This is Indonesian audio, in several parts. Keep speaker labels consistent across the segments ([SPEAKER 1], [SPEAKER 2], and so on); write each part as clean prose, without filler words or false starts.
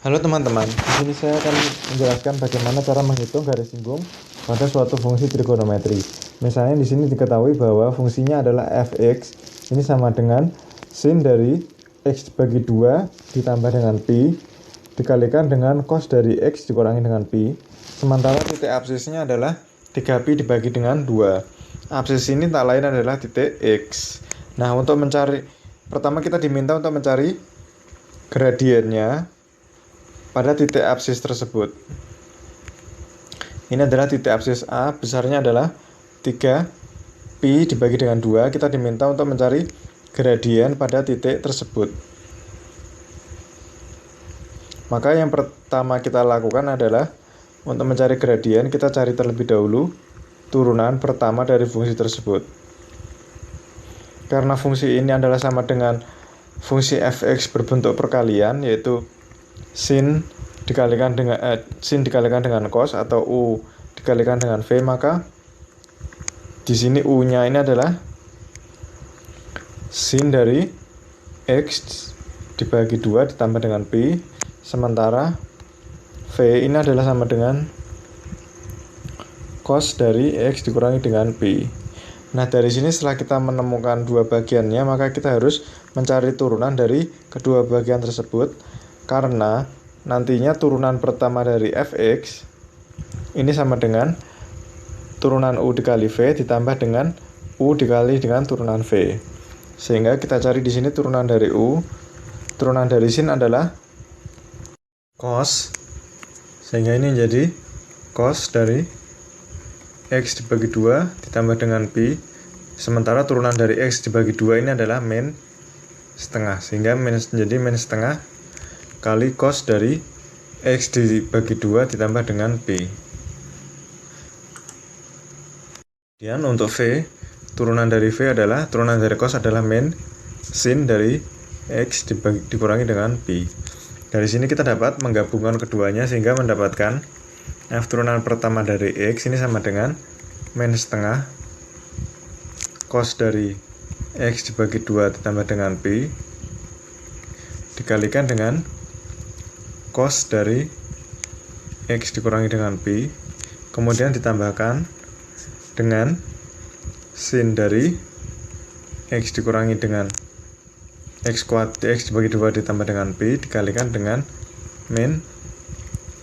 [SPEAKER 1] Halo teman-teman, di sini saya akan menjelaskan bagaimana cara menghitung garis singgung pada suatu fungsi trigonometri. Misalnya di sini diketahui bahwa fungsinya adalah fx, ini sama dengan sin dari x dibagi 2 ditambah dengan pi dikalikan dengan cos dari x dikurangi dengan pi. Sementara titik absisnya adalah 3pi dibagi dengan 2. Absis ini tak lain adalah titik x. Nah, pertama kita diminta untuk mencari gradiennya pada titik absis tersebut. Ini adalah titik absis A, besarnya adalah 3pi dibagi dengan 2. Kita diminta untuk mencari gradien pada titik tersebut. Maka yang pertama kita lakukan adalah untuk mencari gradien, kita cari terlebih dahulu turunan pertama dari fungsi tersebut. Karena fungsi ini adalah sama dengan fungsi fx berbentuk perkalian, yaitu sin dikalikan dengan cos atau u dikalikan dengan v, maka di sini u-nya ini adalah sin dari x dibagi 2 ditambah dengan pi, sementara v ini adalah sama dengan cos dari x dikurangi dengan pi. Nah, dari sini setelah kita menemukan dua bagiannya, maka kita harus mencari turunan dari kedua bagian tersebut, karena nantinya turunan pertama dari fx ini sama dengan turunan u dikali v ditambah dengan u dikali dengan turunan v. Sehingga kita cari di sini turunan dari u. Turunan dari sin adalah cos. Sehingga ini menjadi cos dari x dibagi 2 ditambah dengan pi. Sementara turunan dari x dibagi 2 ini adalah min setengah. Sehingga menjadi min setengah kali cos dari x dibagi 2 ditambah dengan pi. Kemudian untuk v, turunan dari cos adalah min sin dari x dikurangi dengan pi. Dari sini kita dapat menggabungkan keduanya sehingga mendapatkan f turunan pertama dari x ini sama dengan min setengah cos dari x dibagi 2 ditambah dengan pi dikalikan dengan cos dari x dikurangi dengan pi, kemudian ditambahkan dengan sin dari x dikurangi dengan x dibagi 2 ditambah dengan pi dikalikan dengan min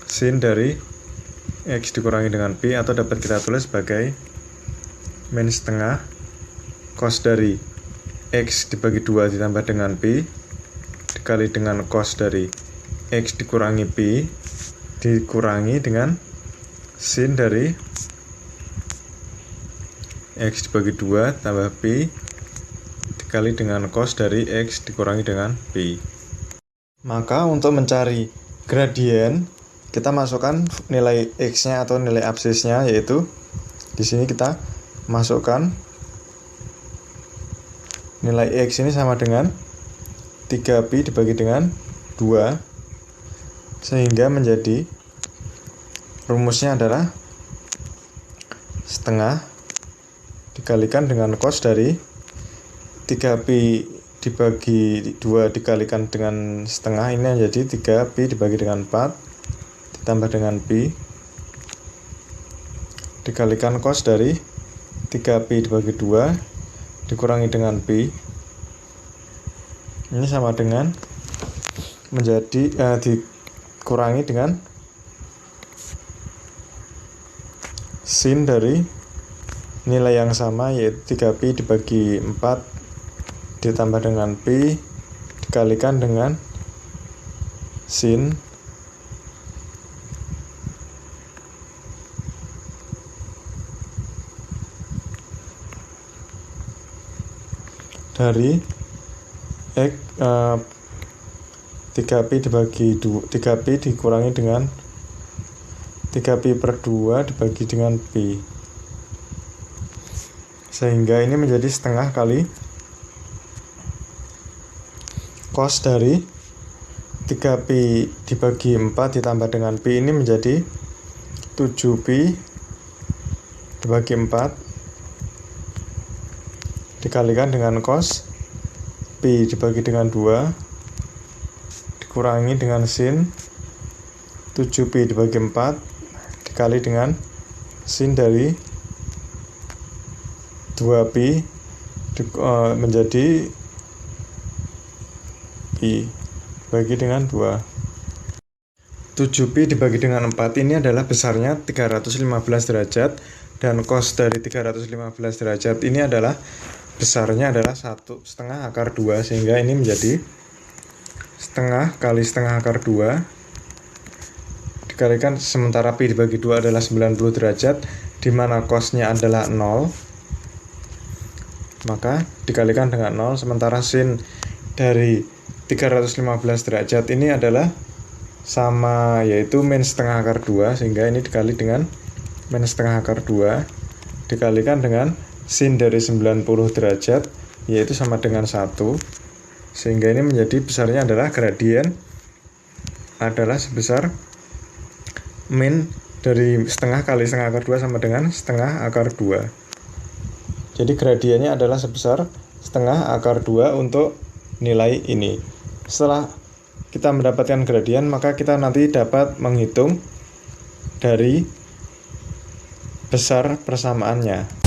[SPEAKER 1] sin dari x dikurangi dengan pi, atau dapat kita tulis sebagai min setengah cos dari x dibagi 2 ditambah dengan pi dikali dengan cos dari x dikurangi pi dikurangi dengan sin dari x dibagi 2 tambah pi dikali dengan cos dari x dikurangi dengan pi. Maka untuk mencari gradien, kita masukkan nilai x-nya atau nilai absisnya, yaitu di sini kita masukkan nilai x ini sama dengan 3pi dibagi dengan 2, sehingga menjadi rumusnya adalah setengah dikalikan dengan cos dari 3pi dibagi 2 dikalikan dengan setengah, ini menjadi 3pi dibagi dengan 4 ditambah dengan pi dikalikan cos dari 3pi dibagi 2 dikurangi dengan pi, ini sama dengan dikurangi dengan sin dari nilai yang sama, yaitu 3pi dibagi 4 ditambah dengan pi dikalikan dengan sin dari 3pi dikurangi dengan 3pi per 2 dibagi dengan pi, sehingga ini menjadi setengah kali cos dari 3pi dibagi 4 ditambah dengan pi, ini menjadi 7pi dibagi 4 dikalikan dengan cos pi dibagi dengan 2 dikurangi dengan sin 7pi dibagi 4 dikali dengan sin dari 2pi menjadi pi bagi dengan 2. 7pi dibagi dengan 4 ini adalah besarnya 315 derajat, dan cos dari 315 derajat ini adalah besarnya adalah 1/2 akar 2, sehingga ini menjadi setengah kali setengah akar 2 dikalikan, sementara pi dibagi 2 adalah 90 derajat, di mana cosnya adalah 0, maka dikalikan dengan 0, sementara sin dari 315 derajat ini adalah sama, yaitu min setengah akar 2, sehingga ini dikali dengan min setengah akar 2 dikalikan dengan sin dari 90 derajat, yaitu sama dengan 1, sehingga ini menjadi besarnya adalah gradien adalah sebesar min dari setengah kali setengah akar 2 sama dengan setengah akar 2. Jadi gradiennya adalah sebesar setengah akar 2 untuk nilai ini. Setelah kita mendapatkan gradien, maka kita nanti dapat menghitung dari besar persamaannya.